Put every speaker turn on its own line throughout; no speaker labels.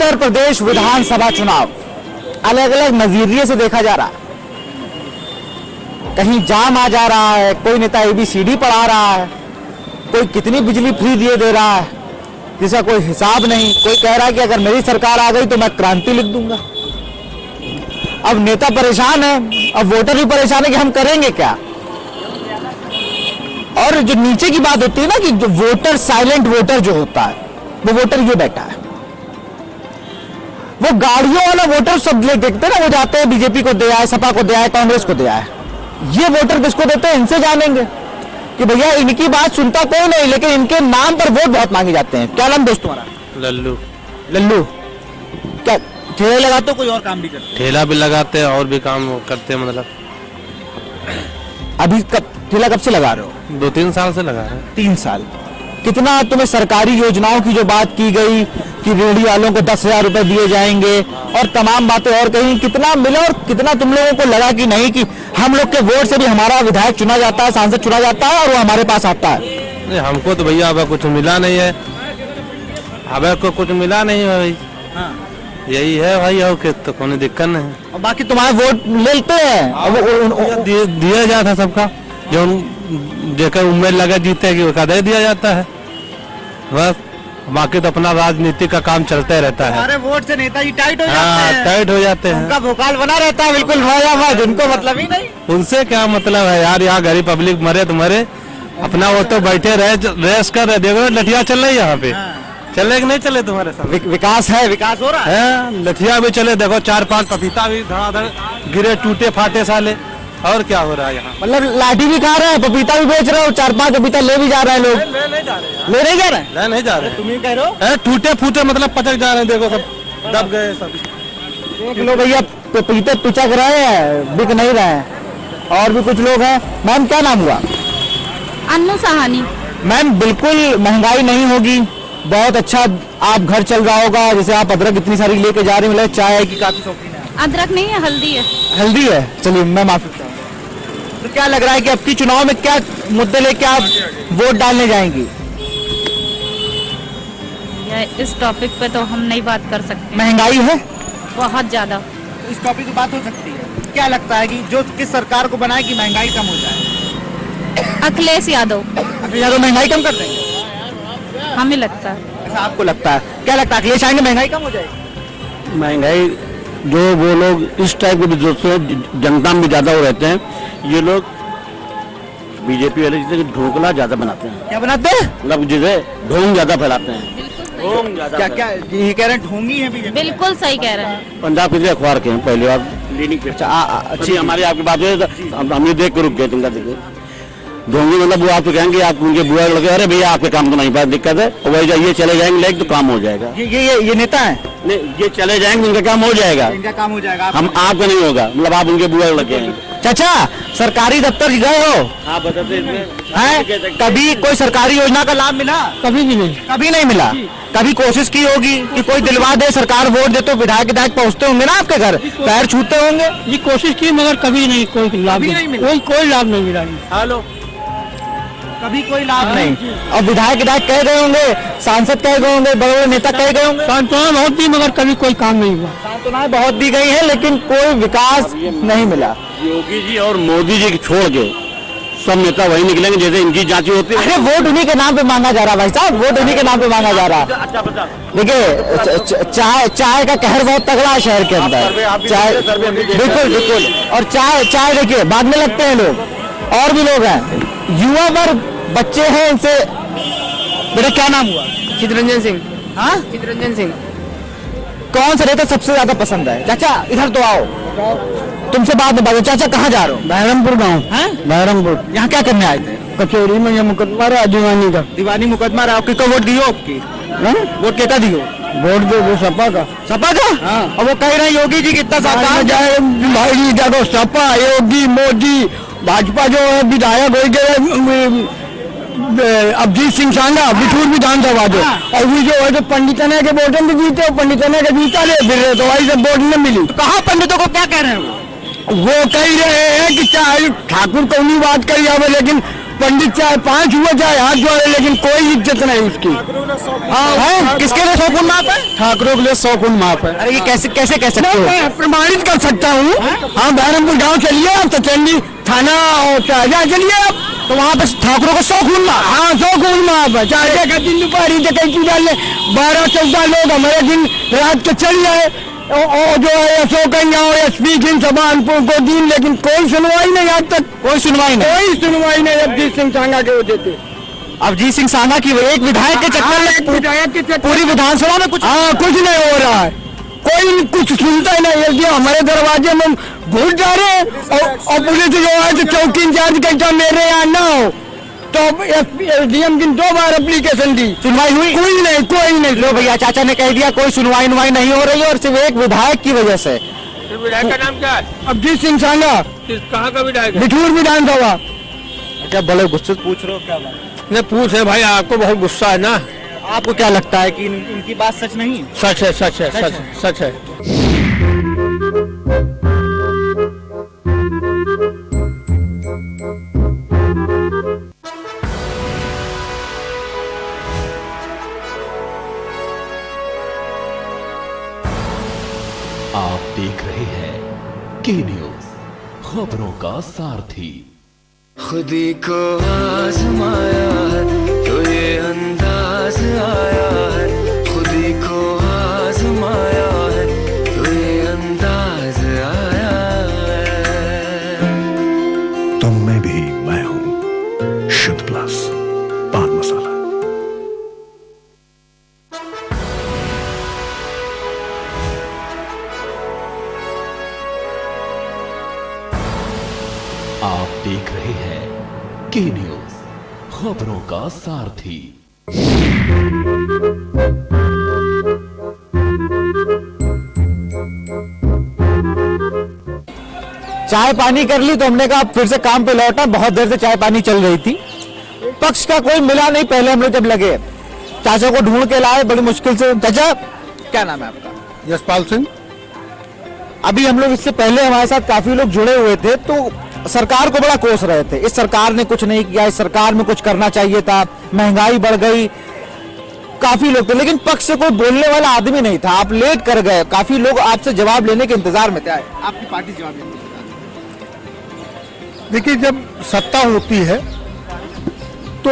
उत्तर प्रदेश विधानसभा चुनाव अलग अलग नजरिए से देखा जा रहा है। कहीं जाम आ जा रहा है, कोई नेता ABCD पढ़ा रहा है, कोई कितनी बिजली फ्री दे रहा है जिसका कोई हिसाब नहीं। कोई कह रहा है कि अगर मेरी सरकार आ गई तो मैं क्रांति लिख दूंगा। अब नेता परेशान है, अब वोटर भी परेशान है कि हम करेंगे क्या। और जो नीचे की बात होती है ना कि जो वोटर, साइलेंट वोटर जो होता है, वो वोटर ये बैठा है, वो गाड़ियों वाला वोटर सब देखते हैं ना, वो जाते हैं बीजेपी को दे आए, सपा को दे आए, कांग्रेस को दे आए। ये वोटर किसको देते हैं, इनसे जानेंगे कि भैया इनकी बात सुनता कोई नहीं, लेकिन इनके नाम पर वोट बहुत मांगे जाते हैं। क्या नाम दोस्त तुम्हारा?
लल्लू।
लल्लू। क्या ठेले लगाते हो, कोई और काम भी करते हो?
ठेला भी लगाते हैं और भी काम करते हैं। मतलब
अभी कब ठेला कब से लगा रहे हो?
2-3 साल से लगा रहे हैं।
3 साल। कितना तुम्हें सरकारी योजनाओं की जो बात की गई कि रेहड़ी वालों को 10,000 रुपए दिए जाएंगे और तमाम बातें और कहीं, कितना मिला और कितना तुम लोगों को लगा कि नहीं कि हम लोग के वोट से भी हमारा विधायक चुना जाता है, सांसद चुना जाता है और वो हमारे पास आता है?
नहीं, हमको तो भैया अब कुछ मिला नहीं है, अब को कुछ मिला नहीं है भाई।
हाँ।
यही है भाई, और कि तो कोई दिक्कत नहीं।
और बाकी तुम्हारे वोट लेते हैं,
दिया जाता सबका, जो जेकर उम्मीद लगा जीते कि उसका दे दिया जाता है बस। बाकी तो अपना राजनीति का काम चलते रहता है।
हमारे वोट से नेताजी टाइट हो जाते हैं।
टाइट हो जाते हैं।
उनका भोकाल बना रहता है बिल्कुल भाई, उनको मतलब ही नहीं।
उनसे क्या मतलब है यार, यहाँ गरीब पब्लिक मरे तो मरे, अपना वो तो बैठे रेस कर रहे। देखो लठिया चल रही है यहाँ पे, चले कि नहीं चले तुम्हारे साथ?
विकास है, विकास हो रहा
है। लठिया भी चले, देखो 4-5 पपीता भी धड़ाधड़ गिरे, टूटे फाटे साले। और क्या हो रहा है यहाँ?
मतलब लाठी भी खा रहे हैं, पपीता भी बेच रहे हो, 4-5 पपीता ले भी जा रहे हैं लोग।
ले नहीं जा रहे,
ले नहीं जा रहे हैं?
ले नहीं जा रहे।
तुम ही कह रहे हो
टूटे फूटे मतलब पचक जा रहे हैं। देखो सब दब गए सब।
देख लो भैया, पपीते पिचक रहे हैं, बिक नहीं रहे हैं। और भी कुछ लोग हैं। मैम क्या नाम हुआ?
अन्नू सहानी।
मैम बिल्कुल महंगाई नहीं होगी, बहुत अच्छा आप घर चल रहा होगा। जैसे आप अदरक इतनी सारी लेके जा रही हैं, चाय की काफी शौकीन है।
अदरक नहीं है, हल्दी है।
हल्दी है, चलिए मैं माफी चाहूंगा। तो क्या लग रहा है कि अब की चुनाव में क्या मुद्दे लेके आप वोट डालने जाएंगी?
इस टॉपिक पे तो हम नहीं बात कर सकते।
महंगाई है
बहुत ज्यादा।
इस टॉपिक पे बात हो सकती है। क्या लगता है कि जो किस सरकार को बनाए कि महंगाई कम हो जाए?
अखिलेश यादव।
अखिलेश यादव महंगाई कम कर देंगे?
हमें लगता है।
ऐसा आपको लगता है? क्या लगता है अखिलेश आएंगे महंगाई कम हो जाएगी?
महंगाई जो वो लोग इस टाइप के जो जनता में ज्यादा हो रहते हैं, ये लोग बीजेपी वाले जैसे ढोकला ज्यादा बनाते हैं।
क्या बनाते हैं?
मतलब जैसे ढोंग ज्यादा फैलाते हैं। ढोंग ज्यादा
क्या क्या ये कह रहे हैं ढोंगी है बीजेपी?
बिल्कुल सही कह रहे हैं।
पंजाब के अखबार के हैं पहले आप क्लिनिक पे। अच्छी हमारी आपकी बात हुई, हमने देख कर रुक गए। तुमका देखो ढोंगी मतलब वो आपको कहेंगे, आप उनके बुआ लगे, अरे भैया आपके काम तो नहीं पास, दिक्कत है, और वही ये चले जाएंगे लेकिन तो काम हो जाएगा।
ये नेता है?
नहीं, ये चले जाएंगे उनका काम हो जाएगा,
इनका काम हो जाएगा,
हम आपका नहीं होगा। मतलब आप उनके बुआ लगे हैं।
चाचा सरकारी दफ्तर गए हो?
हाँ बताते
हैं? कभी कोई सरकारी योजना का लाभ मिला?
कभी भी नहीं,
कभी नहीं मिला। कभी कोशिश की होगी कि कोई दिलवा दे, सरकार वोट दे तो विधायक पहुंचते होंगे ना आपके घर, पैर छूते होंगे?
ये कोशिश की मगर कभी नहीं, कोई लाभ नहीं मिला। कोई लाभ नहीं मिला।
हेलो, कभी कोई लाभ नहीं। और विधायक कह गए होंगे, सांसद कह गए होंगे, बड़े बड़े नेता कह गए होंगे,
सांत्वना बहुत दी मगर कभी कोई काम नहीं हुआ।
सांत्वनाएं बहुत दी गई है लेकिन कोई विकास नहीं मिला।
योगी जी और मोदी जी छोड़ के सब नेता वही निकलेंगे जैसे इनकी जांची होती है।
अरे वोट उन्हीं के नाम पे मांगा जा रहा है भाई साहब, वोट उन्हीं के नाम पे मांगा जा रहा है। देखिए चाय का कहर बहुत तगड़ा है शहर के अंदर। चाय बिल्कुल बिल्कुल, और चाय देखिए बाद में लगते हैं लोग। और भी लोग हैं, युवा वर्ग, बच्चे हैं, इनसे बेटा क्या नाम हुआ?
चितरंजन सिंह।
हाँ,
चितरंजन सिंह।
कौन सा नेता सबसे ज्यादा पसंद है? चाचा इधर तो आओ, तुमसे बात में बात। चाचा कहाँ जा रहे हो?
बहरमपुर गाँव। बहरमपुर।
यहाँ क्या करने आए थे?
कचौरी में ये मुकदमा रहा दीवानी का।
दीवानी मुकदमा रहा, किसको वोट दियो? आपकी वोट कितना दियो?
वोट दो वो सपा का।
सपा का?
हाँ।
और वो कह रहे हैं योगी जी कितना साथ
जाए भाई जी, देखो सपा, योगी, मोदी, भाजपा जो है विधायक हो गए अभिजीत सिंह सांगा बिठूर विधानसभा जो, और वो जो है पंडितने के वोट में जीते, पंडितने के जीता ले फिर रहे, तो वही से वोट नहीं मिली।
कहाँ पंडितों को क्या कह रहे हैं?
वो कह रहे हैं कि चाहे ठाकुर को नहीं बात करी जावे, लेकिन पंडित चाहे 5 हुए चाहे हाथ जोड़े, लेकिन कोई इज्जत नहीं उसकी।
है किसके लिए 100 गुण माफ है?
ठाकुरों के लिए 100 गुण माफ है।
अरे ये कैसे कैसे कह सकते हो?
मैं प्रमाणित कर सकता हूँ। हाँ, बहरमपुर गांव चलिए आप, तो चंडी थाना और चाहे चलिए आप,
तो वहाँ पे ठाकुरों को 100 गुण माफ।
हाँ 100 गुण माफ है। चाहे का दिन दोपहरी डकैती डाले 12-14 लोग हमारे दिन रात के चल जाए, और जो है अशोक एसपी की सभानपुर को दिन, लेकिन कोई सुनवाई नहीं आज तक,
कोई सुनवाई नहीं।
कोई सुनवाई नहीं। अवजीत सिंह सांगा के वजह से,
अवजीत सिंह सांगा की एक विधायक के चक्कर में
विधायक के चक्कर,
पूरी विधानसभा में कुछ
कुछ नहीं हो रहा है, कोई कुछ सुनता ही नहीं है। ये हमारे दरवाजे में घुस जा रहे हैं, और पुलिस जो है तो चौकी इंचार्ज कहता मेरे यहाँ ना हो, तो एसडीएम दिन 2 बार एप्लीकेशन दी,
सुनवाई हुई?
कोई नहीं।
लो भैया, चाचा ने कह दिया कोई सुनवाई नहीं हो रही है, और सिर्फ एक विधायक की वजह से।
विधायक का नाम क्या है?
अवजीत सिंह सांगा,
कहाँ का विधायक है?
बिठूर विधानसभा।
क्या बड़े गुस्से से पूछ रहे हो, क्या बात?
नहीं पूछ है भाई, आपको बहुत गुस्सा है ना?
आपको क्या लगता है कि इनकी बात सच नहीं?
सच है, सच है, सच है।
आप देख रहे हैं के न्यूज, खबरों का सारथी।
खुदी को आजमाया है तो ये अंदाज आया है, खुदी को आजमाया है तो ये अंदाज आया है।
तुम में भी मैं हूं, शुद्ध प्लस पान मसाला।
आप देख रहे हैं के न्यूज, खबरों का सारथी।
चाय पानी कर ली तो हमने कहा फिर से काम पे लौटा। बहुत देर से चाय पानी चल रही थी, पक्ष का कोई मिला नहीं। पहले हम लोग जब लगे, चाचा को ढूंढ के लाए बड़ी मुश्किल से। चाचा क्या नाम है आपका?
यशपाल सिंह।
अभी हम लोग इससे पहले हमारे साथ काफी लोग जुड़े हुए थे, तो सरकार को बड़ा कोस रहे थे, इस सरकार ने कुछ नहीं किया, इस सरकार में कुछ करना चाहिए था, महंगाई बढ़ गई, काफी लोग थे, लेकिन पक्ष से कोई बोलने वाला आदमी नहीं था। आप लेट कर गए, काफी लोग आपसे जवाब लेने के इंतजार में थे। आपकी पार्टी जवाब लेने के इंतजार में।
देखिए, जब सत्ता होती है तो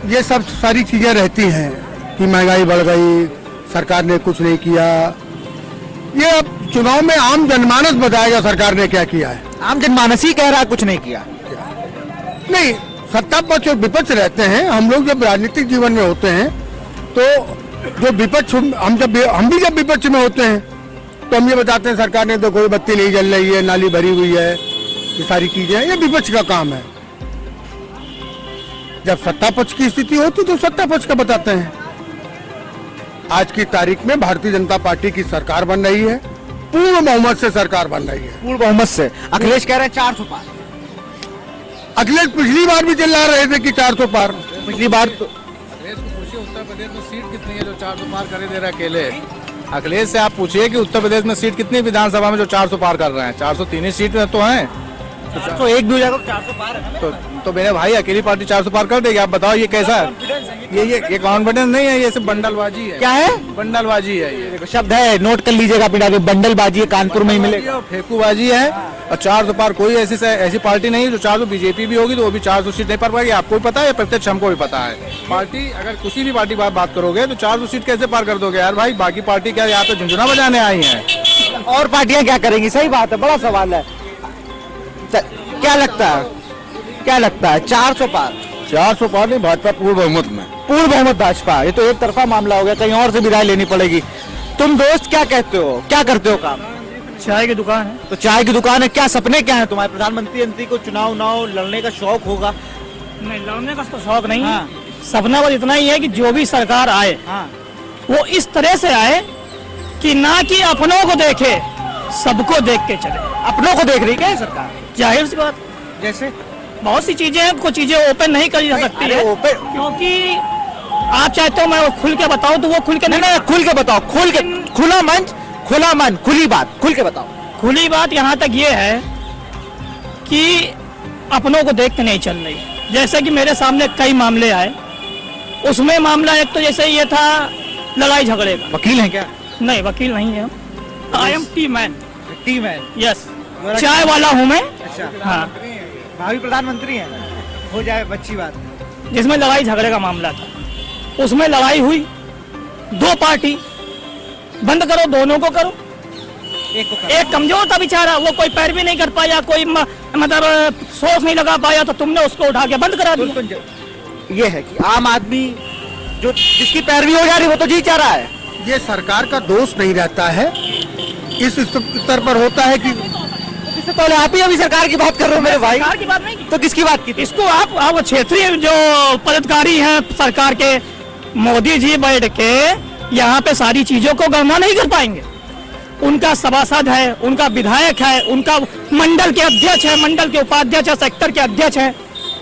ये सब सारी चीजें रहती हैं कि महंगाई बढ़ गई, सरकार ने कुछ नहीं किया। ये अब चुनाव में आम जनमानस बताएगा सरकार ने क्या किया है।
आम जनमानस ही कह रहा है कुछ नहीं किया।
नहीं, सत्ता पक्ष और विपक्ष रहते हैं। हम लोग जब राजनीतिक जीवन में होते हैं तो जो विपक्ष, हम भी जब विपक्ष में होते हैं तो हम ये बताते हैं सरकार ने तो कोई बत्ती नहीं जल रही है, नाली भरी हुई है, ये सारी चीजें, ये विपक्ष का काम है। जब सत्ता पक्ष की स्थिति होती तो सत्ता पक्ष का बताते हैं। आज की तारीख में भारतीय जनता पार्टी की सरकार बन रही है, पूर्ण बहुमत से सरकार बन रही है।
पूर्ण बहुमत से। अखिलेश कह रहे हैं 400 पार।
अखिलेश पिछली बार भी चिल्ला रहे थे कि 400 पार।
पिछली बार तो
उत्तर प्रदेश में सीट कितनी है जो 400 पार करे दे रहा है अकेले? अखिलेश से आप पूछिए कि उत्तर प्रदेश में सीट कितनी विधानसभा में जो 400 पार कर रहे हैं? 403 ही सीट तो हैं,
तो एक भी हो जाएगा 400 पार है।
तो मेरे भाई अकेली पार्टी 400 पार कर देगी? आप बताओ ये कैसा है? ये कॉन्फिडेंस नहीं है, ये सिर्फ बंडलबाजी है।
क्या है?
बंडलबाजी है ये।
देखो शब्द है, नोट कर लीजिएगा पिटा के। बंडलबाजी है, कानपुर में ही मिलेगा।
और फेंकूबाजी है। और 400 पार कोई ऐसी पार्टी नहीं है जो 400, बीजेपी भी होगी तो वो भी 400 सीट नहीं पार पाएगी। आपको भी पता है, प्रत्यक्ष हमको भी पता है। पार्टी अगर किसी भी पार्टी बात करोगे तो 400 सीट कैसे पार कर दोगे यार भाई? बाकी पार्टी क्या यहाँ पे झुंझुना बजाने आई है?
और पार्टियां क्या करेंगी? सही बात है, बड़ा सवाल है। क्या लगता है, क्या लगता है 400 पार?
400 पार नहीं, भाजपा पूर्ण बहुमत में।
पूर्ण बहुमत भाजपा। ये तो एक तरफा मामला हो गया, कहीं और से भी राय लेनी पड़ेगी। तुम दोस्त क्या कहते हो, क्या करते हो काम?
चाय की दुकान है।
तो चाय की दुकान है, क्या सपने क्या है तुम्हारे? प्रधानमंत्री को चुनाव लड़ने का शौक होगा?
नहीं, लड़ने का तो शौक नहीं।
हाँ।
सपना बस इतना ही है कि जो भी सरकार आए
हाँ।
वो इस तरह से आए कि ना कि अपनों को देखे, सबको देख के चले।
अपनों को देख रही क्या है सरकार?
जाहिर सी बात,
जैसे
बहुत सी चीजें हैं, कुछ चीजें ओपन नहीं करी जा सकती है, क्योंकि आप चाहते हो मैं वो खुल के बताऊं तो वो खुल के
नहीं, खुल के बताओ। खुल के, खुला मंच, खुला मन, खुली बात, खुल के बताओ।
खुली बात यहाँ तक ये है कि अपनों को देख के नहीं चल रही। जैसे कि मेरे सामने कई मामले आए, उसमें मामला एक तो जैसे ये था लड़ाई झगड़े का।
वकील हैं क्या?
नहीं, वकील नहीं है, I am T man.
Team है।
यस, चाय वाला हूँ मैं।
अच्छा,
हाँ,
भावी प्रधानमंत्री हैं, हो जाए अच्छी बात।
जिसमें लड़ाई झगड़े का मामला था, उसमें लड़ाई हुई, दो पार्टी, बंद करो, दोनों को करो। एक कमजोर था बेचारा, वो कोई पैरवी नहीं कर पाया, कोई मतलब सोच नहीं लगा पाया, तो तुमने उसको उठा के बंद करा दिया।
ये है कि आम आदमी जो जिसकी पैरवी हो जा रही वो तो जी चाह रहा है।
ये सरकार का दोष नहीं रहता है, इस स्तर पर होता है कि
इससे पहले आप ही अभी सरकार की बात कर रहे हो मेरे भाई।
सरकार की बात नहीं की।
तो किसकी बात की थी?
इसको आप क्षेत्रीय जो पदाधिकारी हैं सरकार के, मोदी जी बैठ के यहाँ पे सारी चीजों को गणना नहीं कर पाएंगे। उनका सभासद है, उनका विधायक है, उनका मंडल के अध्यक्ष है, मंडल के उपाध्यक्ष है, सेक्टर के अध्यक्ष है,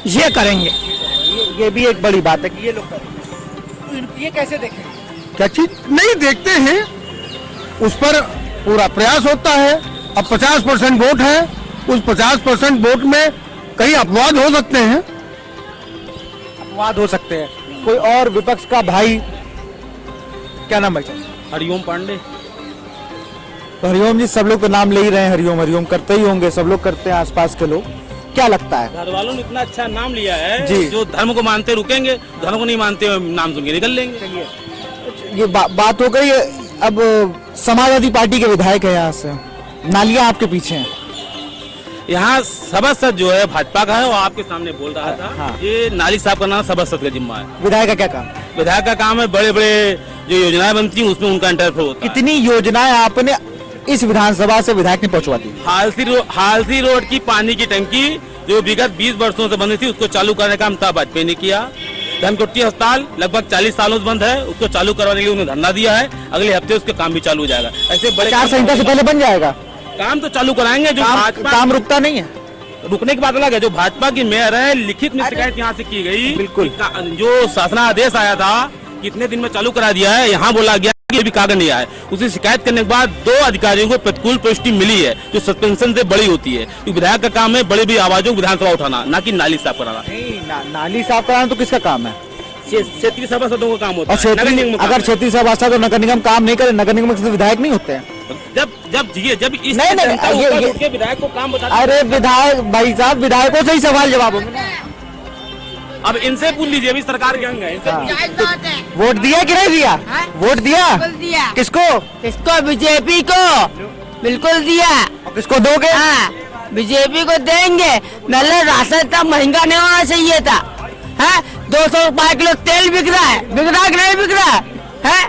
ये करेंगे।
ये भी एक बड़ी बात है कि ये लोग करें। ये कैसे देखें?
क्या चीज नहीं देखते हैं, उस पर पूरा प्रयास होता है। अब 50% वोट है, उस 50% वोट में कई अपवाद हो सकते हैं।
अपवाद हो सकते हैं। कोई और विपक्ष का भाई, क्या नाम भाई?
हरिओम पांडे।
तो हरिओम जी, सब लोग तो नाम ले ही रहे हैं, हरिओम हरिओम करते ही होंगे, सब लोग करते हैं आसपास के लोग। क्या लगता है?
घर वालों ने इतना अच्छा नाम लिया है
जी।
जो धर्म को मानते रुकेंगे, धर्म को नहीं मानते नाम सुन के निकल लेंगे।
ये बात हो गई। अब समाजवादी पार्टी के विधायक है यहाँ से, नालियां आपके पीछे हैं।
यहाँ सभासद जो है भाजपा का है, वो आपके सामने बोल रहा था।
हाँ।
ये नाली साहब का नाम सभासद का जिम्मा है।
विधायक का क्या काम?
विधायक का काम है बड़े बड़े जो योजनाएं बनती हैं उसमें उनका इंटरफेयर होता है।
कितनी योजनाएं आपने इस विधानसभा से विधायक ने पहुंचवा दी?
हालसी रोड की पानी की टंकी जो विगत 20 वर्षों से बंदी थी, उसको चालू करने का काम अमिताभ वाजपेयी ने किया। धनकुट्टी अस्पताल लगभग 40 सालों से बंद है, उसको चालू करवाने के लिए उन्होंने धरना दिया है। अगले हफ्ते उसका काम भी चालू हो जाएगा। ऐसे बड़े
आचार संहिता से पहले बन जाएगा
काम तो चालू कराएंगे। जो
काम रुकता नहीं है।
रुकने की बात अलग है। जो भाजपा की मेयर है, लिखित में शिकायत यहाँ से की गई।
बिल्कुल।
जो शासनादेश आया था कितने दिन में चालू करा दिया है, यहाँ बोला गया कि अभी कागज नहीं आया है। उसे शिकायत करने के बाद 2 अधिकारियों को प्रतिकूल पुष्टि मिली है, जो सस्पेंशन से बड़ी होती है। तो विधायक का काम है बड़ी बड़ी आवाजों को विधानसभा उठाना, ना कि नाली साफ कराना।
नाली साफ कराना तो किसका काम है?
क्षेत्रीय सभासदों का काम होता
और
है। नगर निगम का काम
अगर
है।
क्षेत्रीय सभासद और नगर निगम काम नहीं करे, नगर निगम के विधायक नहीं होते हैं।
जब इस
नहीं,
जनता
ये-
ऊपर
ये-
उठ के विधायक को काम बता।
अरे विधायक भाई साहब, विधायकों से ही सवाल जवाब होंगे।
अब इनसे पूछ लीजिए, अभी सरकार के अंग है, इनसे
वोट दिया कि नहीं दिया? वोट दिया?
दिया।
किसको?
किसको? बीजेपी को बिल्कुल दिया।
और किसको दोगे?
हाँ, बीजेपी को देंगे। मतलब राशन इतना महंगा नहीं होना चाहिए था। है 200 रुपए किलो तेल बिक रहा है, बिक रहा कि नहीं बिक रहा है?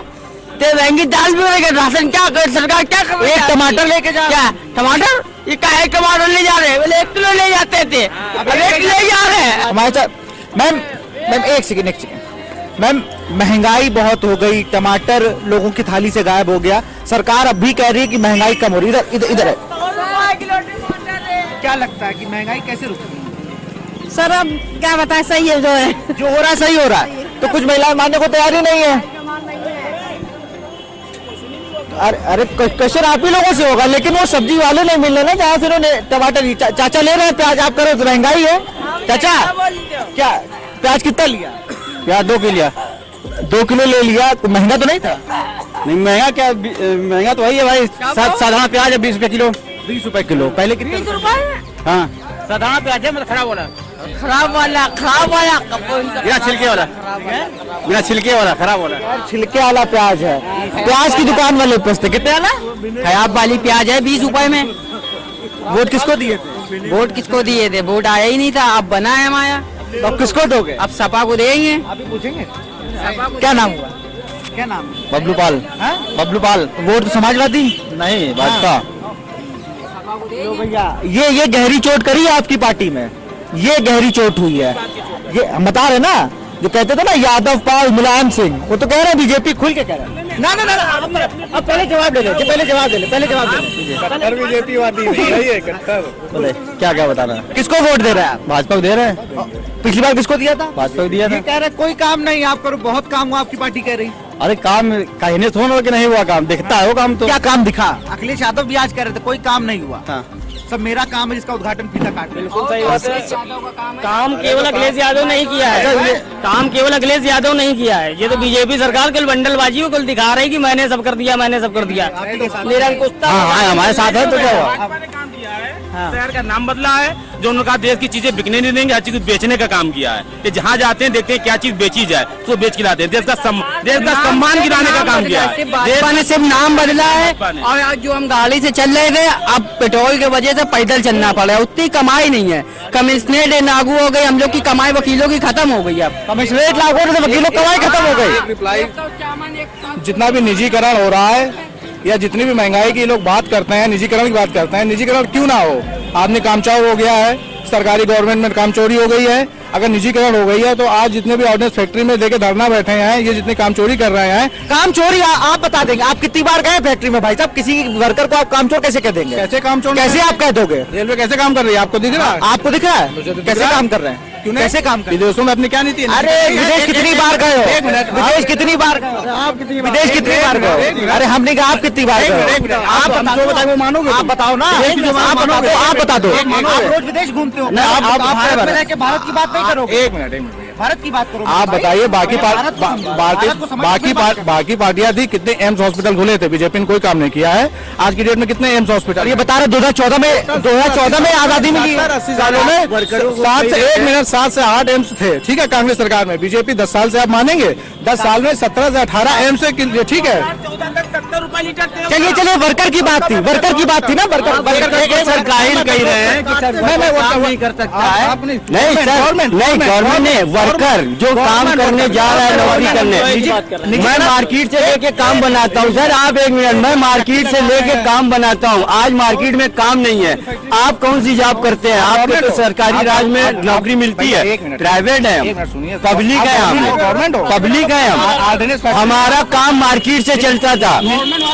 तो महंगी दाल बिक रही है, राशन क्या करे सरकार, क्या कर रही है?
एक टमाटर लेके जा।
क्या टमाटर? ये काहे टमाटर ले जा रहे हैं? बोले 1 किलो ले जाते थे, अब 1 ले जा रहे हैं।
हमारे साथ मैम एक सेकेंड मैम, महंगाई बहुत हो गई, टमाटर लोगों की थाली से गायब हो गया। सरकार अब भी कह रही है कि महंगाई कम हो रही है। इधर है। क्या लगता है कि महंगाई कैसे रुकेगी?
सर अब क्या बताएं, सही है जो है।
जो हो रहा है सही हो रहा है, तो कुछ महिलाएं मानने को तैयार ही नहीं है। अरे क्वेश्चन आप ही लोगों से होगा, लेकिन वो सब्जी वाले नहीं मिल रहे ना, जहाँ से उन्होंने टमाटर चाचा ले रहे हैं, प्याज आप करो तो महंगाई है। चाचा क्या प्याज कितना लिया? प्याज 2 किलो लिया। 2 किलो ले लिया तो महंगा तो नहीं था? नहीं महंगा क्या, महंगा तो वही है भाई। साधारण प्याज है 20 रुपए किलो। 20 रुपए किलो पहले कितने?
20 रुपए।
हाँ,
साधारण प्याज है, मतलब खराब वाला खराब
बिना छिलके वाला, बिना छिलके वाला खराब वाला। यार छिलके वाला प्याज है। प्याज की दुकान वाले पूछते कितने वाला?
खराब वाली प्याज है 20 रुपए में।
वोट किसको दिए थे?
वोट किसको दिए थे? वोट आया ही नहीं था, अब बना है हमारा।
तो अब किसको दोगे?
अब सपा को देंगे।
अभी पूछेंगे क्या नाम हुआ? क्या नाम? बबलू पाल। बबलू पाल। वोट तो समाजवादी नहीं, भाजपा। लो भैया, ये गहरी चोट करी है आपकी पार्टी में, ये गहरी चोट हुई है। ये हम बता रहे ना, जो कहते थे ना यादव पाल मुलायम सिंह, वो तो कह रहे हैं बीजेपी खुल के कह रहे हैं। ना अब पहले जवाब दे ले, पहले जवाब दे ले।
बीजेपी वादी है
बोले क्या बता रहे हैं? किसको वोट दे रहे हैं? भाजपा को दे रहे हैं। पिछली बार किसको दिया था? भाजपा को दिया था। कह रहे कोई काम नहीं आप करो, बहुत काम हुआ आपकी पार्टी कह रही। अरे काम कहने थोड़ा कि नहीं हुआ, काम दिखता है वो काम। तो क्या काम दिखा? अखिलेश यादव भी आज कह रहे थे कोई काम नहीं हुआ। सब मेरा काम है जिसका उद्घाटन फीता काट
बिल्कुल सही बात है। काम केवल अखिलेश यादव नहीं किया है, काम केवल अखिलेश यादव नहीं किया है, ये तो बीजेपी सरकार कल बंडलबाजी को कल दिखा रही कि मैंने सब कर दिया, मैंने सब कर दिया। निरंकुशता
हमारे साथ है तो क्या हुआ?
भाजपा ने काम किया है, शहर का नाम बदला है, जो उन्होंने कहा देश की चीजें बिकने नहीं देंगे, हर चीज बेचने का काम किया है कि जहाँ जाते हैं देखते हैं क्या चीज बेची जाए तो बेच के लाते हैं, देश का सम्मान गिराने का काम किया है।
भाजपा ने सिर्फ नाम बदला है और आज जो हम गाड़ी से चल रहे थे अब पेट्रोल की वजह से पैदल चलना पड़ रहा है, उतनी कमाई नहीं है। कमिश्नरेट लागू हो गई, हम लोग की कमाई वकीलों की खत्म हो गई। अब
कमिश्नरेट लागू होने से वकीलों की कमाई खत्म हो गई।
रिप्लाई, जितना भी निजीकरण हो रहा है या जितनी भी महंगाई की लोग बात करते हैं, निजीकरण की बात करते हैं, निजीकरण क्यों ना हो? आदमी कामचोर हो गया है, सरकारी गवर्नमेंट में काम चोरी हो गई है। अगर निजीकरण हो गई है तो आज जितने भी ऑर्डिनेंस फैक्ट्री में लेके धरना बैठे हैं, ये जितने काम चोरी कर रहे हैं,
काम चोरी आप बता देंगे, आप कितनी बार गए फैक्ट्री में भाई साहब? किसी वर्कर को आप काम चोर कैसे कह देंगे?
कैसे काम चोर,
कैसे आप कह दोगे?
रेलवे कैसे काम कर रही है? आपको दिख रहा है?
आपको दिख रहा है
मुझे तो दिख
कैसे
रहा है।
काम कर रहे हैं?
क्यों नहीं?
कैसे काम कर?
विदेशों में अपनी क्या नीति है?
अरे विदेश कितनी बार गए हो? विदेश कितनी बार गए हो?
आप कितनी बार?
विदेश कितनी बार गए हो? अरे हमने कहा आप कितनी बार गए हो?
आप जो बताएंगे वो मानोगे?
आप बताओ ना, आप बता दो। आप रोज विदेश घूमते हो, आप भारत में रहकर भारत की बात नहीं करोगे।
एक मिनट भैया,
भारत की बात करो
आप बताइए। बाकी पार्टियां थी, कितने एम्स हॉस्पिटल खुले थे? बीजेपी ने कोई काम नहीं किया है। आज की डेट में कितने एम्स हॉस्पिटल?
ये बता रहे 2014 में आजादी मिली,
80 सालों में 7 से 8 एम्स थे, ठीक है, कांग्रेस सरकार में। बीजेपी 10 साल से आप मानेंगे, 10 साल में 17 से 18 एम्स है, ठीक है।
70 रुपए लीटर तेल।
चलिए वर्कर की बात थी ना, वर्कर
सरकारी कह रहे हैं कि सरकार नहीं कर सकता है।
नहीं गवर्नमेंट ने वर्कर जो काम करने जा रहा है, नौकरी करने, मैं मार्केट से लेके काम बनाता हूँ। सर आप एक मिनट, मैं मार्केट से लेके काम बनाता हूँ। आज मार्केट में काम नहीं है, आप कौन सी जॉब करते हैं? आपको तो सरकारी राज में नौकरी मिलती है, प्राइवेट है, पब्लिक है, हम पब्लिक है, हम हमारा काम मार्केट से चलता था,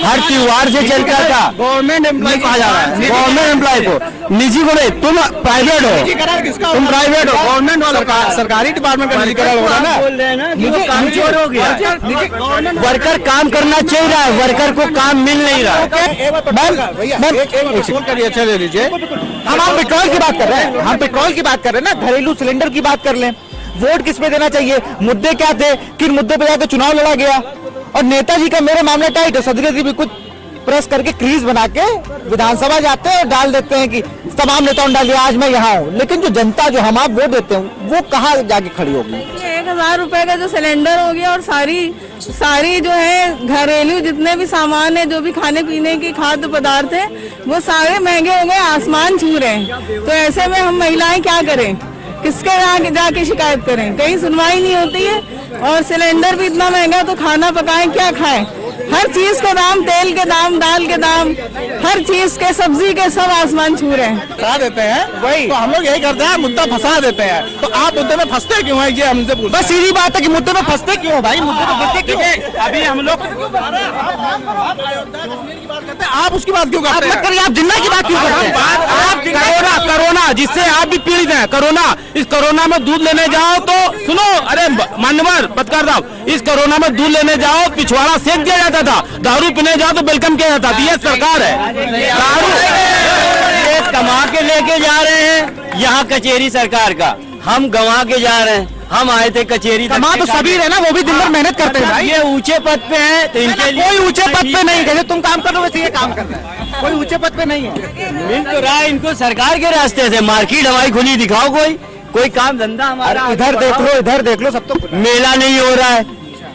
हर त्योहार से चलता था।
गवर्नमेंट एम्प्लॉय कहा जा रहा है,
गवर्नमेंट एम्प्लॉय को निजी को नहीं, तुम प्राइवेट हो, तुम प्राइवेट हो, गवर्नमेंट वाला
सरकारी डिपार्टमेंट का निजीकरण हो रहा है ना।
बोल रहे हैं ना कि वो काम चोर हो गया है।
वर्कर काम करना चाहिए रहा है, वर्कर को काम मिल नहीं रहा है।
अच्छा ले लीजिए।
हम पेट्रोल की बात कर रहे हैं, हम पेट्रोल की बात कर रहे हैं ना, घरेलू सिलेंडर की बात कर लें। वोट किस पे देना चाहिए? मुद्दे क्या थे? किन मुद्दे पे जाकर चुनाव लड़ा गया? और नेताजी का मेरे मामले टाइट है, सदगत जी भी कुछ प्रेस करके क्रीज बना के विधानसभा जाते हैं और डाल देते हैं कि तमाम नेताओं ने डाल दिया, आज मैं यहाँ हूँ। लेकिन जो जनता जो हम आप वोट देते हैं वो कहाँ जाके खड़ी होगी?
1000 रुपए का जो सिलेंडर हो गया और सारी जो है घरेलू जितने भी सामान है, जो भी खाने पीने के खाद्य पदार्थ है, वो सारे महंगे हो गए, आसमान छू रहे हैं। तो ऐसे में हम महिलाएं क्या करें? किसके यहाँ जाके शिकायत करें? कहीं सुनवाई नहीं होती है। और सिलेंडर भी इतना महंगा, तो खाना पकाएं क्या खाएं? हर चीज के दाम, तेल के दाम, दाल के दाम, हर चीज के, सब्जी के, सब आसमान छू रहे हैं।
फंसा देते हैं वही तो हम लोग यही करते हैं, मुद्दा फंसा देते हैं। तो आप मुद्दे में फंसते क्यों हैं, ये हमसे पूछते हैं।
बस सीधी बात है कि मुद्दे में फंसते क्यों भाई? मुद्दे में फंसते क्यों?
अभी हम लोग
आप उसकी बात क्यों करते हैं?
मत करिए, आप जिन्ना की बात क्यों करते हैं?
आप कोरोना जिससे आप भी पीड़ित हैं, कोरोना, इस कोरोना में दूध लेने जाओ तो सुनो, अरे मान्यवर पत्रकार साहब, इस कोरोना में दूध लेने जाओ पिछवाड़ा सेक दिया जाता था, दारू पीने जाओ तो वेलकम किया जाता था। ये सरकार है, दारू
कमा के लेके जा रहे हैं, यहाँ कचेरी सरकार का, हम गंवा के जा रहे हैं। हम आए थे कचेरी,
कमा तो सभी रहे ना, वो भी दिन भर मेहनत करते हैं भाई।
ये ऊंचे पद पे हैं तो इनके लिए
कोई ऊंचे पद पे नहीं, जैसे तुम काम कर रहे हो वैसे ये काम कर रहे हैं, कोई ऊंचे पद पे नहीं है।
मिल तो रहा है इनको सरकार के रास्ते से। मार्केट हमारी खुली दिखाओ, कोई काम धंधा हमारा।
इधर देख लो, सब तो
मेला नहीं हो रहा है,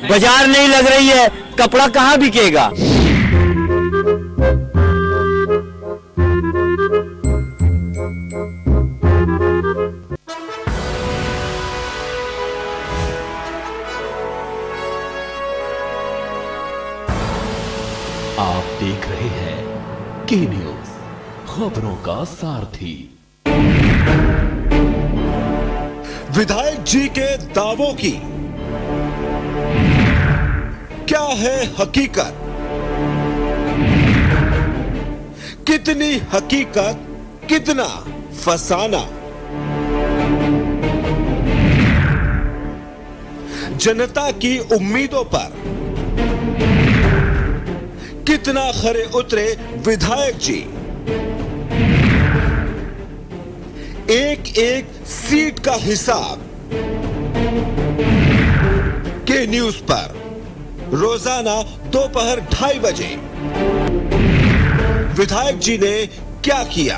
बाजार नहीं लग रही है, कपड़ा कहाँ बिकेगा?
आप देख रहे हैं के न्यूज, खबरों का सारथी।
विधायक जी के दावों की क्या है हकीकत? कितनी हकीकत, कितना फसाना? जनता की उम्मीदों पर कितना खरे उतरे विधायक जी?
एक एक सीट का हिसाब के न्यूज पर रोजाना दोपहर 2:30 बजे विधायक जी ने क्या किया।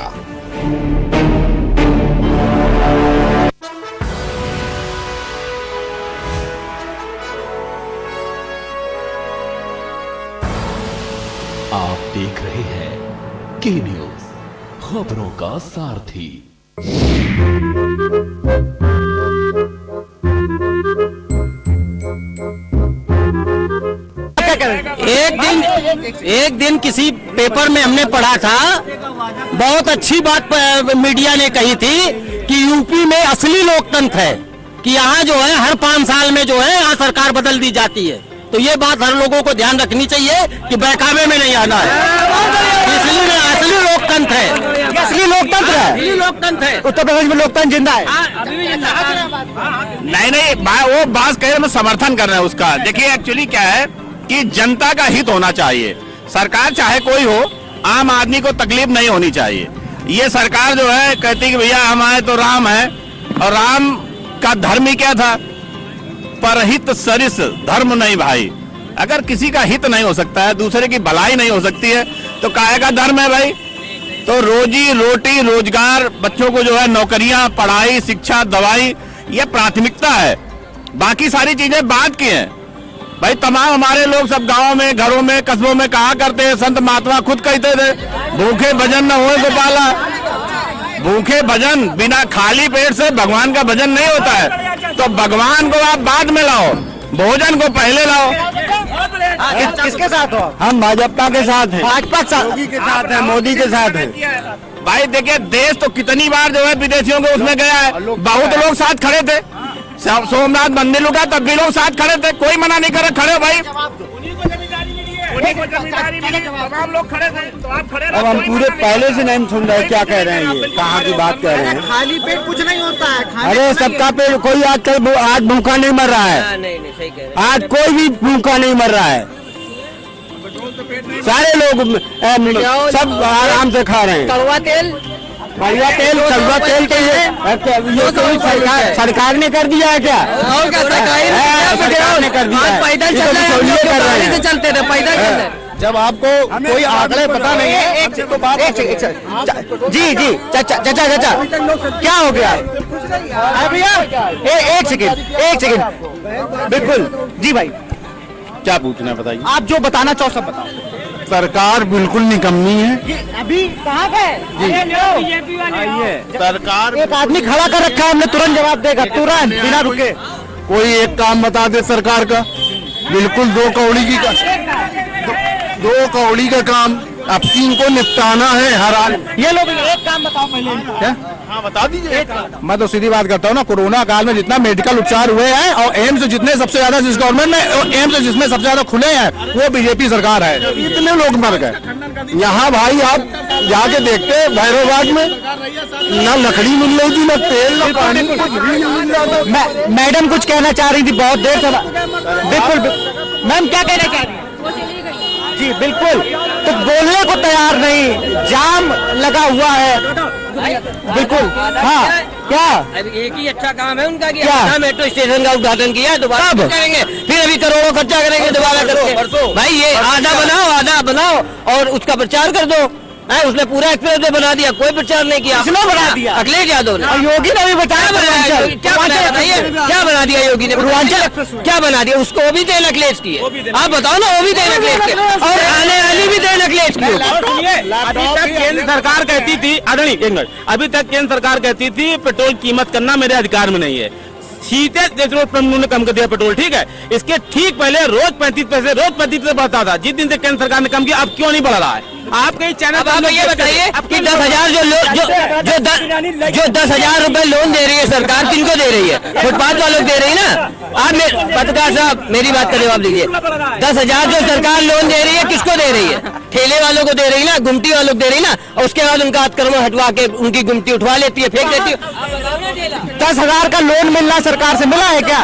आप देख रहे हैं के न्यूज, खबरों का सारथी।
एक दिन किसी पेपर में हमने पढ़ा था, बहुत अच्छी बात मीडिया ने कही थी कि यूपी में असली लोकतंत्र है, कि यहाँ जो है हर 5 साल में जो है यहाँ सरकार बदल दी जाती है। तो ये बात हर लोगों को ध्यान रखनी चाहिए कि बहकावे में नहीं आना है। इसलिए असली लोकतंत्र है, असली लोकतंत्र है, असली लोकतंत्र है। उत्तर प्रदेश में लोकतंत्र जिंदा है।
नहीं वो बात कह रहे मैं समर्थन कर रहे हैं उसका। देखिए एक्चुअली क्या है कि जनता का हित होना चाहिए। सरकार चाहे कोई हो, आम आदमी को तकलीफ नहीं होनी चाहिए। ये सरकार जो है कहती कि भैया हम आए तो राम है, और राम का धर्म ही क्या था, परहित सरिस धर्म नहीं भाई। अगर किसी का हित नहीं हो सकता है, दूसरे की भलाई नहीं हो सकती है, तो काहे का धर्म है भाई। तो रोजी रोटी रोजगार, बच्चों को जो है नौकरियां, पढ़ाई, शिक्षा, दवाई, ये प्राथमिकता है। बाकी सारी चीजें बाद की हैं भाई। तमाम हमारे लोग सब गांवों में, घरों में, कस्बों में कहा करते हैं, संत महात्मा खुद कहते थे, भूखे भजन न होए गोपाला। भूखे भजन, बिना खाली पेट से भगवान का भजन नहीं होता है। तो भगवान को आप बाद में लाओ, भोजन को पहले लाओ।
किसके साथ हो?
हम भाजपा के साथ हैं,
भाजपा
योगी के साथ है, मोदी के साथ है।
भाई देखिए, देश तो कितनी बार जो है विदेशियों के उसमें गया है, बहुत लोग साथ खड़े थे। सोमनाथ मंदिर लुटा तब भी लोग साथ खड़े थे, कोई मना नहीं करे, खड़े हो भाई। तमाम लोग खड़े थे, तो आप खड़े।
अब हम पूरे पहले से नहीं सुन रहे क्या कह रहे हैं, ये कहाँ की बात कह रहे हैं।
खाली पेट कुछ नहीं होता है।
अरे सबका पेट, कोई आजकल आज भूखा नहीं मर रहा है।
नहीं सही कह रहे।
आज कोई भी भूखा नहीं मर रहा है, सारे लोग सब आराम से खा रहे हैं।
कड़वा तेल,
कड़वा तेल तो ये तो सरकार ने कर दिया है क्या?
और क्या सरकार
ने कर दिया है।
पैदल चल रहे हैं, चलते थे पैदल चल रहे।
जब आपको कोई आंकड़े पता नहीं है,
जी चाचा क्या हो गया भैया? एक सेकंड बिल्कुल जी भाई,
क्या पूछना बताइए।
आप जो बताना चाहो सब बताओ।
सरकार बिल्कुल निकम्मी है।
अभी कहाँ गए?
सरकार
एक आदमी खड़ा कर रखा है, हमने तुरंत जवाब देगा, तुरंत बिना रुके।
कोई एक काम बता दे सरकार का, बिल्कुल दो कौड़ी का काम। अब तीन को निपटाना है हर हाल।
ये लोग एक काम बताओ पहले।
क्या? हाँ बता दीजिए। मैं तो सीधी बात करता हूँ ना, कोरोना काल में जितना मेडिकल उपचार हुए हैं, और एम्स जितने सबसे ज्यादा जिस गवर्नमेंट में एम्स जिसमें सबसे ज्यादा खुले हैं, वो बीजेपी सरकार है। इतने लोग मर गए। यहाँ भाई आप जाके देखते भैरवबाग में न लकड़ी मिल रही थी, न तेल, न पानी, कुछ भी नहीं मिल रहा था।
मैडम कुछ कहना चाह रही थी बहुत देर से। बिल्कुल मैम क्या कहना चाह रही? जी बिल्कुल, तो बोलने को तैयार नहीं, जाम लगा हुआ है। बिल्कुल हाँ, क्या
एक ही अच्छा काम है उनका कि
क्या?
मेट्रो स्टेशन का उद्घाटन किया, दोबारा करेंगे, फिर अभी करोड़ों खर्चा करेंगे दोबारा करके। भाई ये आधा बनाओ और उसका प्रचार कर दो। उसने पूरा एक्सप्रेस बना दिया, कोई प्रचार नहीं किया।
किसने बना दिया?
अखिलेश यादव ने।
योगी ने भी बताया,
क्या बना दिया योगी ने? क्या बना दिया? उसको भी देन अखिलेश की है। आप बताओ ना, वो भी देन अखिलेश की, और आने वाली भी देन अखिलेश की।
अभी तक केंद्र सरकार कहती थी, अभी तक केंद्र सरकार कहती थी पेट्रोल कीमत करना मेरे अधिकार में नहीं है। सीधे उन्होंने कम कर दिया पेट्रोल, ठीक है। इसके ठीक पहले रोज 35 पैसे बढ़ता था। जिस दिन से केंद्र सरकार ने कम किया, अब क्यों नहीं बढ़ रहा है? आप कहीं चैनल
आप ये बताइए कि 10,000 जो 10,000 रुपए लोन दे रही है सरकार, किनको दे रही है? फुटपाथ वालों दे रही है ना। आप पत्रकार साहब मेरी बात का जवाब दीजिए। 10,000 जो सरकार लोन दे रही है, किसको दे रही है? ठेले वालों को दे रही ना, गुमटी वालों को दे रही ना, और उसके बाद उनका अतिक्रमण हटवा के उनकी गुमटी उठवा लेती है, फेंक देती है।
10,000 का लोन मिलना सरकार से मिला है क्या?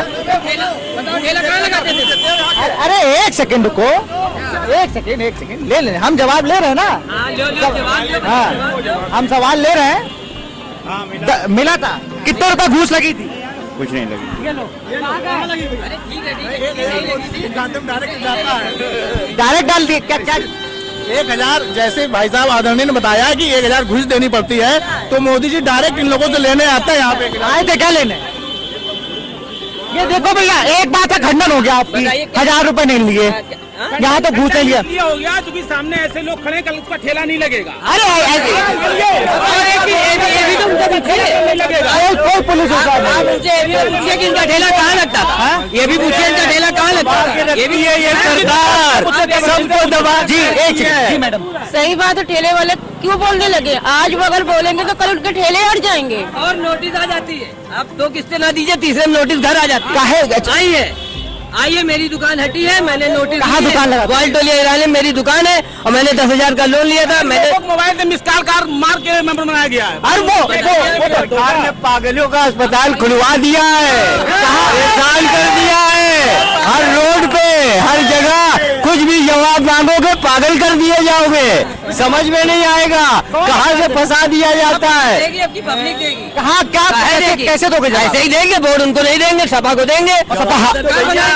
अरे एक सेकंड रुको, एक सेकंड ले हम जवाब ले रहे हैं ना। हाँ हम सवाल ले रहे हैं। मिला था। कितने रुपए घूस लगी थी?
कुछ नहीं लगी।
डायरेक्ट डाल दिए क्या?
1000 जैसे भाई साहब आदरणीय ने बताया कि 1000 घूस देनी पड़ती है, तो मोदी जी डायरेक्ट इन लोगों से लेने आते हैं यहाँ पे।
आए थे क्या लेने? ये देखो भैया, एक बात का खंडन हो गया आपकी, 1000 रुपए नहीं लिए, यहाँ तो घूस नहीं लिया।
हो गया क्योंकि सामने ऐसे लोग खड़े, कल उसका ठेला नहीं लगेगा।
अरे कोई पुलिस
इनका ठेला कहाँ लगता था? ये भी पूछिए इनका ठेला कहाँ लगता था? ये भी
ये सरकार सबको दबा। जी मैडम,
सही बात है, ठेले वाले क्यों बोलने लगे? आज वो अगर बोलेंगे तो कल उनके ठेले हट जाएंगे।
और नोटिस आ जाती है, अब 2 किस्तें ना दीजिए, तीसरे में नोटिस घर आ जाती है। आइए मेरी दुकान हटी है, मैंने नोटिस
कहाँ दुकान लगा?
वालटोली एरिया में मेरी दुकान है और मैंने 10,000 का लोन लिया था। मैंने
मोबाइल से मिस कॉल कार मार के मेंबर बनाया गया है।
और वो सरकार ने पागलों का अस्पताल खुलवा दिया है, परेशान कर दिया है। हर रोड पे, हर जगह कुछ भी जवाब मांगोगे पागल कर दिए जाओगे, समझ में नहीं आएगा कहाँ से फंसा दिया जाता है।
आपकी पब्लिक देगी
कहाँ क्या कैसे दोगे?
ऐसे ही देंगे, वोट उनको नहीं देंगे, सपा को देंगे।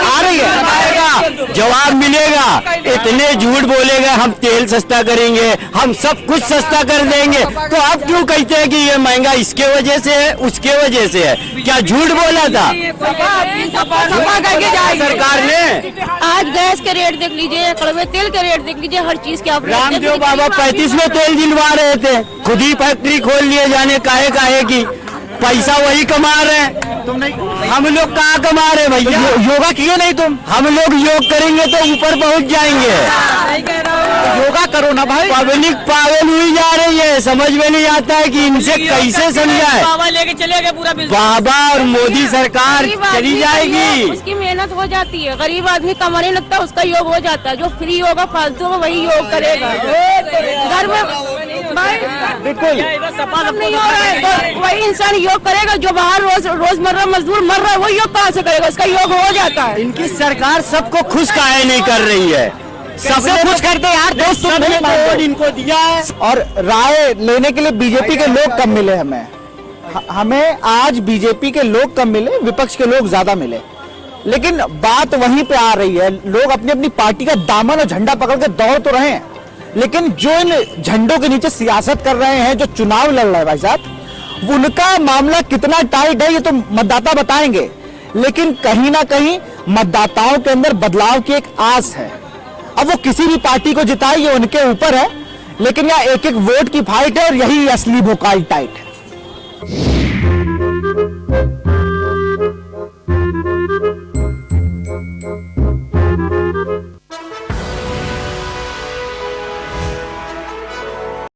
आ रही है, आएगा जवाब मिलेगा। इतने झूठ बोलेगा, हम तेल सस्ता करेंगे, हम सब कुछ सस्ता कर देंगे, तो आप क्यों कहते हैं कि ये महंगा इसके वजह से है, उसके वजह से है? क्या झूठ बोला था सरकार ने?
आज गैस के रेट देख लीजिए, कड़वे तेल के रेट देख लीजिए, हर चीज के आप
रामदेव बाबा 35 में तेल दिलवा रहे थे, खुद ही फैक्ट्री खोल लिए, जाने काहे की पैसा वही कमा रहे हैं। तुम नहीं, हम लोग कहाँ कमा रहे हैं भैया? योगा किए नहीं तुम? हम लोग योग करेंगे तो ऊपर पहुंच जाएंगे। योगा करो ना भाई। पब्लिक पागल हुई जा रही है, समझ में नहीं आता है कि इनसे कैसे समझाए।
बाबा लेके चले गए पूरा
बाबा और मोदी सरकार चली जाएगी।
उसकी मेहनत हो जाती है, गरीब आदमी कमाने लगता है, उसका योग हो जाता है। जो फ्री होगा फालतू में वही योग करेगा। घर में भाई
बिल्कुल
नहीं हो रहा है, तो वही इंसान योग करेगा जो बाहर रोजमर्रा मजदूर मर रहा है, वो योग कहाँ से करेगा? उसका योग हो जाता है।
इनकी सरकार सबको खुश काहे नहीं कर रही है? सबसे खुश करते यार, दोस्त वोट इनको दिया है। और राय लेने के लिए बीजेपी के लोग कम मिले हमें आज बीजेपी के लोग कम मिले, विपक्ष के लोग ज्यादा मिले। लेकिन बात वहीं पे आ रही है, लोग अपनी अपनी पार्टी का दामन और झंडा पकड़ के दौड़ तो रहे हैं, लेकिन जो इन झंडों के नीचे सियासत कर रहे हैं, जो चुनाव लड़ रहे हैं भाई साहब, उनका मामला कितना टाइट है ये तो मतदाता बताएंगे। लेकिन कहीं ना कहीं मतदाताओं के अंदर बदलाव की एक आस है। अब वो किसी भी पार्टी को जिताए, ये उनके ऊपर है, लेकिन यहाँ एक एक वोट की फाइट है और यही असली भोकाल टाइट है।